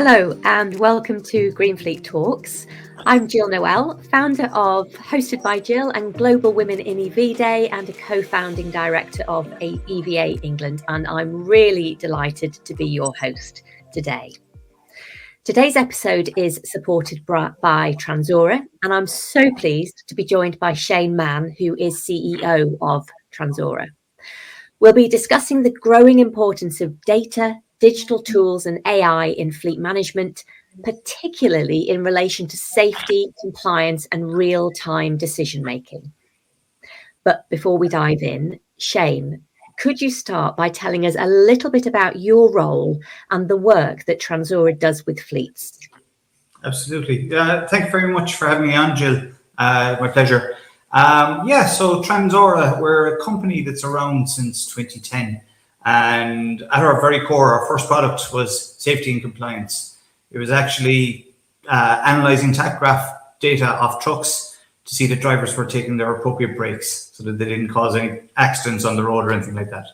Hello and welcome to GreenFleet Talks. I'm Jill Noel, founder of Hosted by Jill and Global Women in EV Day and a co-founding director of EVA England, and I'm really delighted to be your host today. Today's episode is supported by Transora, and I'm so pleased to be joined by Shane Mann, who is CEO of Transora. We'll be discussing the growing importance of data, digital tools and AI in fleet management, particularly in relation to safety, compliance and real-time decision-making. But before we dive in, Shane, could you start by telling us a little bit about your role and the work that Transora does with fleets? Absolutely. Thank you very much for having me on, Jill. My pleasure. So Transora, we're a company that's around since 2010. And at our very core, our first product was safety and compliance. It was actually analyzing tachograph data off trucks to see that drivers were taking their appropriate breaks so that they didn't cause any accidents on the road or anything like that.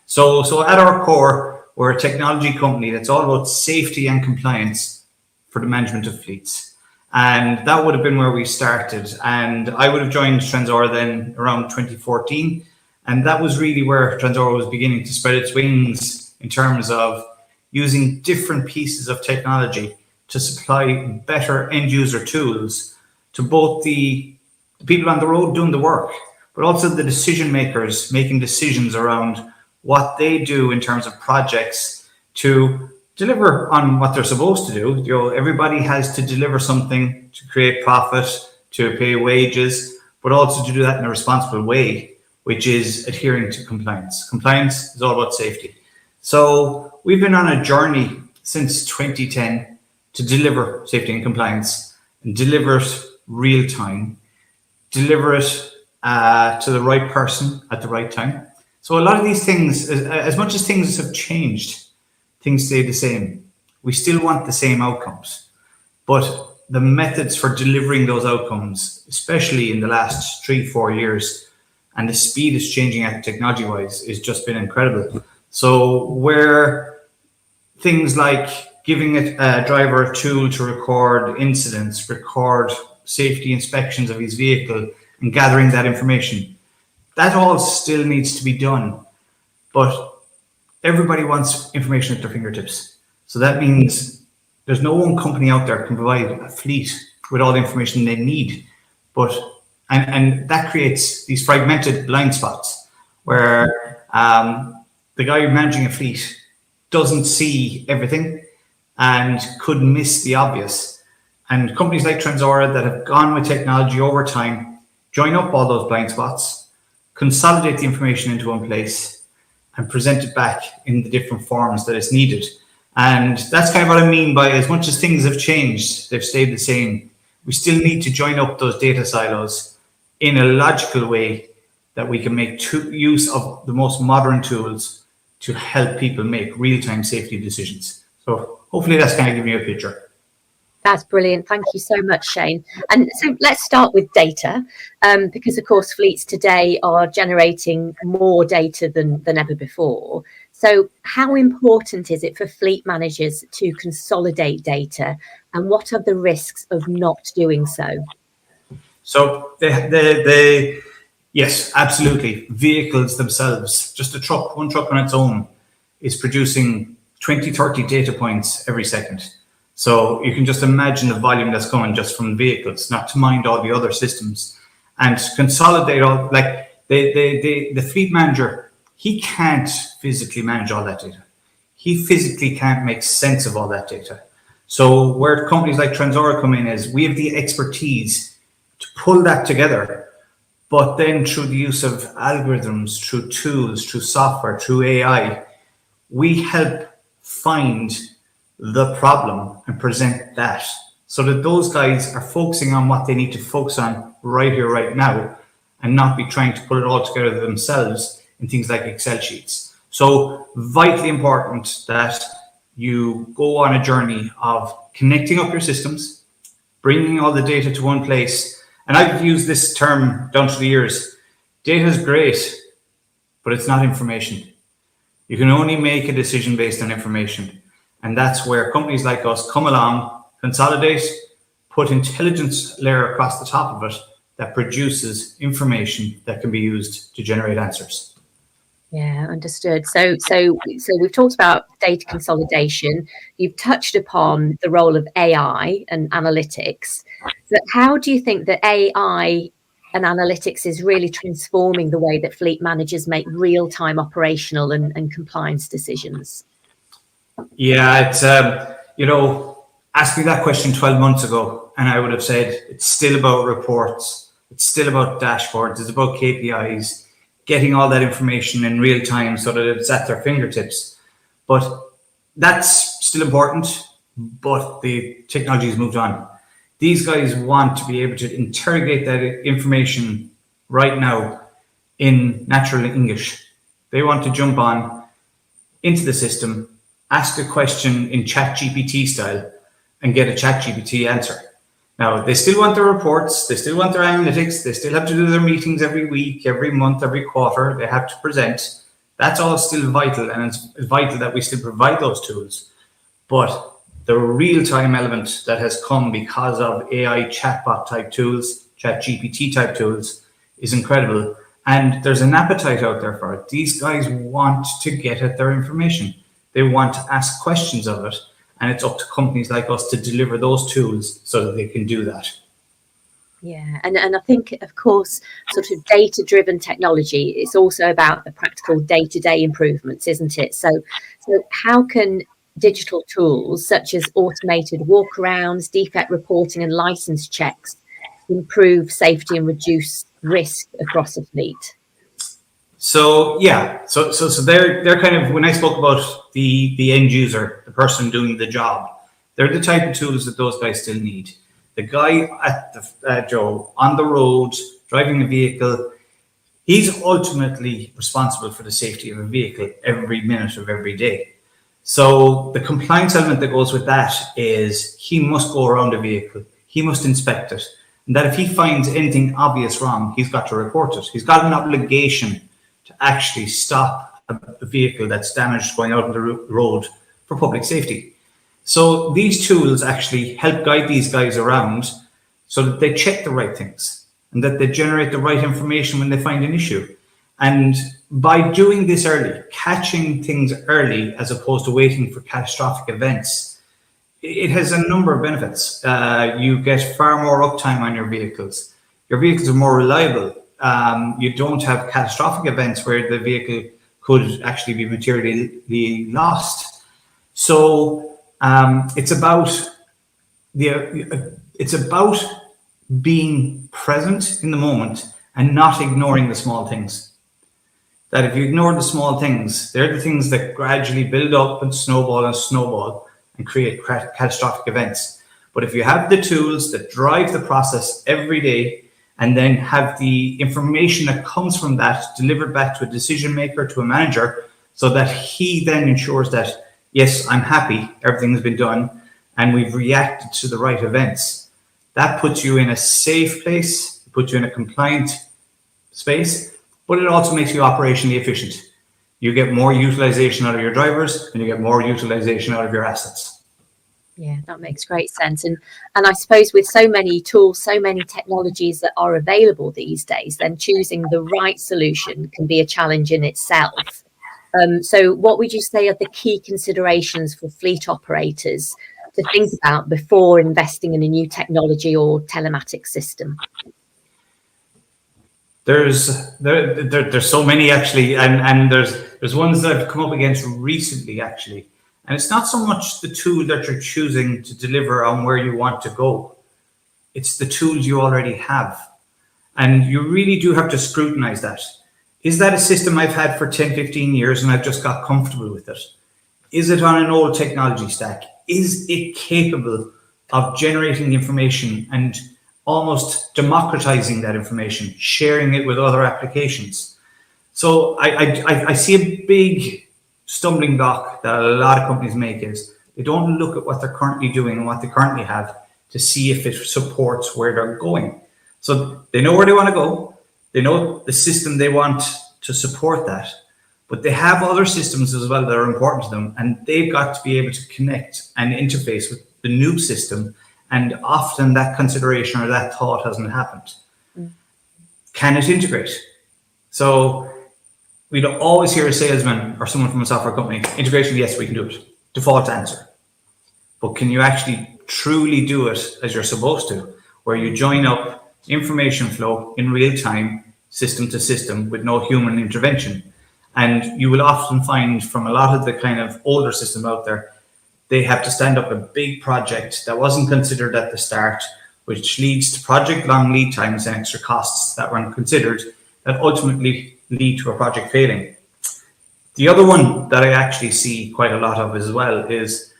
So at our core, we're a technology company that's all about safety and compliance for the management of fleets. And that would have been where we started. And I would have joined Transora then around 2014. And that was really where Transora was beginning to spread its wings in terms of using different pieces of technology to supply better end user tools to both the people on the road doing the work, but also the decision makers making decisions around what they do in terms of projects to deliver on what they're supposed to do. You know, everybody has to deliver something to create profit, to pay wages, but also to do that in a responsible way, which is adhering to compliance. Compliance is all about safety. So we've been on a journey since 2010 to deliver safety and compliance and deliver it real time, deliver it to the right person at the right time. So a lot of these things, as much as things have changed, things stay the same. We still want the same outcomes, but the methods for delivering those outcomes, especially in the last 3-4 years, and the speed is changing at technology-wise, has just been incredible. So where things like giving a driver a tool to record incidents, record safety inspections of his vehicle, and gathering that information, that all still needs to be done. But everybody wants information at their fingertips. So that means there's no one company out there can provide a fleet with all the information they need. And that creates these fragmented blind spots where the guy managing a fleet doesn't see everything and could miss the obvious. And companies like Transora that have gone with technology over time join up all those blind spots, consolidate the information into one place, and present it back in the different forms that is needed. And that's kind of what I mean by, as much as things have changed, they've stayed the same. We still need to join up those data silos in a logical way that we can make use of the most modern tools to help people make real-time safety decisions. So hopefully that's kind of giving you a picture. That's brilliant. Thank you so much, Shane. And so let's start with data, because of course fleets today are generating more data than ever before. So how important is it for fleet managers to consolidate data, and what are the risks of not doing so? So yes, absolutely. Vehicles themselves, just one truck on its own is producing 20-30 data points every second. So you can just imagine the volume that's coming just from vehicles, not to mind all the other systems, and consolidate all, like the fleet manager, he can't physically manage all that data. He physically can't make sense of all that data. So where companies like Transora come in is we have the expertise to pull that together, but then through the use of algorithms, through tools, through software, through AI, we help find the problem and present that so that those guys are focusing on what they need to focus on right here, right now, and not be trying to put it all together themselves in things like Excel sheets. So vitally important that you go on a journey of connecting up your systems, bringing all the data to one place. And I've used this term down through the years. Data is great, but it's not information. You can only make a decision based on information. And that's where companies like us come along, consolidate, put intelligence layer across the top of it that produces information that can be used to generate answers. Yeah, understood. So we've talked about data consolidation. You've touched upon the role of AI and analytics. But how do you think that AI and analytics is really transforming the way that fleet managers make real-time operational and compliance decisions? Yeah, it's ask me that question 12 months ago, and I would have said it's still about reports, it's still about dashboards, it's about KPIs, getting all that information in real time so that it's at their fingertips. But that's still important, but the technology has moved on. These guys want to be able to interrogate that information right now in natural English. They want to jump on into the system, ask a question in ChatGPT style, and get a ChatGPT answer. Now, they still want their reports, they still want their analytics, they still have to do their meetings every week, every month, every quarter, they have to present. That's all still vital, and it's vital that we still provide those tools. But the real-time element that has come because of AI chatbot type tools, ChatGPT type tools, is incredible. And there's an appetite out there for it. These guys want to get at their information. They want to ask questions of it. And it's up to companies like us to deliver those tools so that they can do that. Yeah, and I think, of course, sort of data-driven technology is also about the practical day-to-day improvements, isn't it? So how can digital tools such as automated walkarounds, defect reporting, and license checks improve safety and reduce risk across a fleet? So yeah, so they're kind of, when I spoke about the end user, the person doing the job, they're the type of tools that those guys still need. The guy at the Joe on the road driving a vehicle, he's ultimately responsible for the safety of a vehicle every minute of every day. So the compliance element that goes with that is he must go around a vehicle, he must inspect it, and that if he finds anything obvious wrong, he's got to report it. He's got an obligation to actually stop a vehicle that's damaged going out on the road for public safety. So these tools actually help guide these guys around so that they check the right things and that they generate the right information when they find an issue. And by doing this early, catching things early as opposed to waiting for catastrophic events, it has a number of benefits. You get far more uptime on your vehicles. Your vehicles are more reliable. You don't have catastrophic events where the vehicle could actually be materially lost. So it's about being present in the moment and not ignoring the small things. That if you ignore the small things, they're the things that gradually build up and snowball and create catastrophic events. But if you have the tools that drive the process every day, and then have the information that comes from that delivered back to a decision maker, to a manager, so that he then ensures that, yes, I'm happy, everything's been done, and we've reacted to the right events. That puts you in a safe place, puts you in a compliant space, but it also makes you operationally efficient. You get more utilization out of your drivers, and you get more utilization out of your assets. Yeah, that makes great sense. And I suppose with so many tools, so many technologies that are available these days, then choosing the right solution can be a challenge in itself. So what would you say are the key considerations for fleet operators to think about before investing in a new technology or telematics system? There's so many actually, and there's ones that I've come up against recently actually. And it's not so much the tool that you're choosing to deliver on where you want to go. It's the tools you already have. And you really do have to scrutinize that. Is that a system I've had for 10, 15 years and I've just got comfortable with it? Is it on an old technology stack? Is it capable of generating information and almost democratizing that information, sharing it with other applications? So I see a big stumbling block that a lot of companies make is they don't look at what they're currently doing and what they currently have to see if it supports where they're going. So they know where they want to go. They know the system they want to support that, but they have other systems as well that are important to them, and they've got to be able to connect and interface with the new system. And often that consideration or that thought hasn't happened. Can it integrate? So we'd always hear a salesman or someone from a software company, integration, yes, we can do it. Default answer. But can you actually truly do it as you're supposed to, where you join up information flow in real time, system to system, with no human intervention? And you will often find from a lot of the kind of older systems out there, they have to stand up a big project that wasn't considered at the start, which leads to project long lead times and extra costs that weren't considered, that ultimately lead to a project failing. The other one that I actually see quite a lot of as well is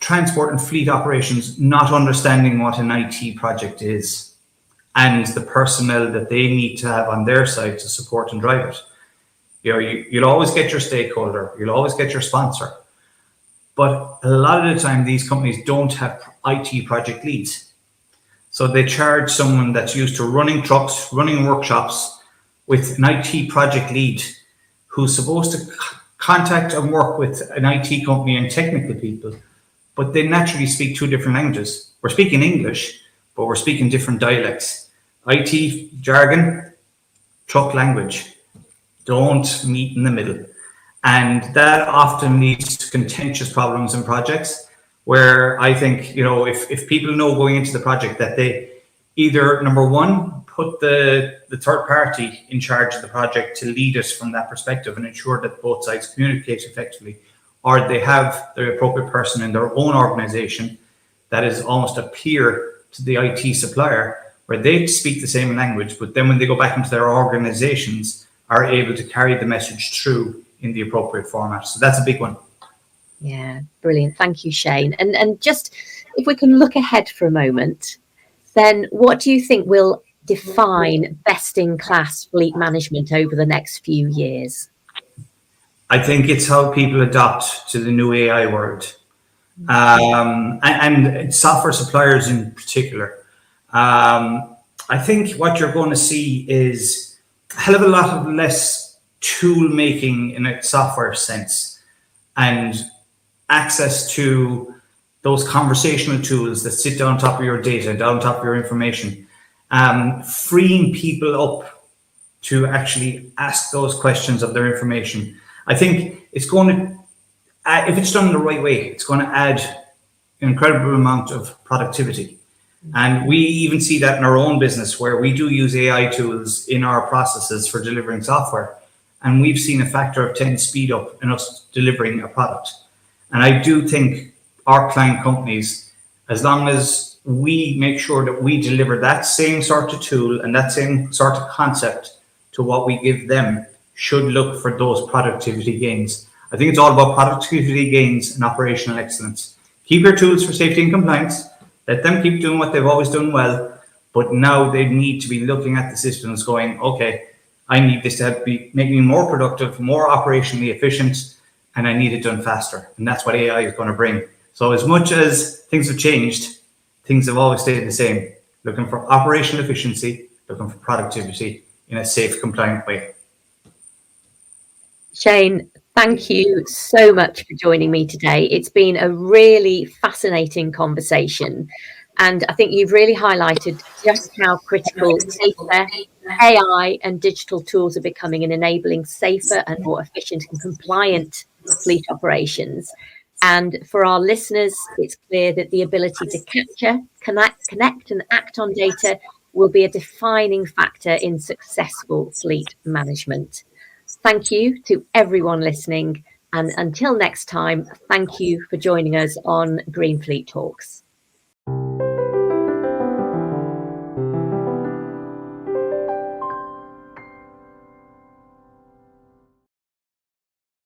transport and fleet operations not understanding what an IT project is and the personnel that they need to have on their side to support and drive it. You'll always get your stakeholder, you'll always get your sponsor, but a lot of the time these companies don't have IT project leads. So they charge someone that's used to running trucks, running workshops, with an IT project lead who's supposed to contact and work with an IT company and technical people, but they naturally speak two different languages. We're speaking English, but we're speaking different dialects. IT jargon, truck language don't meet in the middle. And that often leads to contentious problems in projects where I think, if people know going into the project that they either, number one, put the third party in charge of the project to lead us from that perspective and ensure that both sides communicate effectively, or they have the appropriate person in their own organization that is almost a peer to the IT supplier, where they speak the same language, but then when they go back into their organizations, are able to carry the message through in the appropriate format. So that's a big one. Yeah, brilliant. Thank you, Shane. And just if we can look ahead for a moment, then what do you think will define best-in-class fleet management over the next few years? I think it's how people adapt to the new AI world, and software suppliers in particular. I think what you're going to see is a hell of a lot of less tool making in a software sense, and access to those conversational tools that sit down on top of your data, down on top of your information, freeing people up to actually ask those questions of their information. I think it's going to, if it's done the right way, it's going to add an incredible amount of productivity. And we even see that in our own business, where we do use AI tools in our processes for delivering software. And we've seen a factor of 10 speed up in us delivering a product. And I do think our client companies, as long as we make sure that we deliver that same sort of tool and that same sort of concept to what we give them, should look for those productivity gains. I think it's all about productivity gains and operational excellence. Keep your tools for safety and compliance. Let them keep doing what they've always done well. But now they need to be looking at the systems going, okay, I need this to be making me more productive, more operationally efficient, and I need it done faster. And that's what AI is going to bring. So as much as things have changed, things have always stayed the same. Looking for operational efficiency, looking for productivity in a safe, compliant way. Shane, thank you so much for joining me today. It's been a really fascinating conversation. And I think you've really highlighted just how critical data, AI and digital tools are becoming in enabling safer and more efficient and compliant fleet operations. And for our listeners, it's clear that the ability to capture, connect and act on data will be a defining factor in successful fleet management. Thank you to everyone listening. And until next time, thank you for joining us on GreenFleet Talks.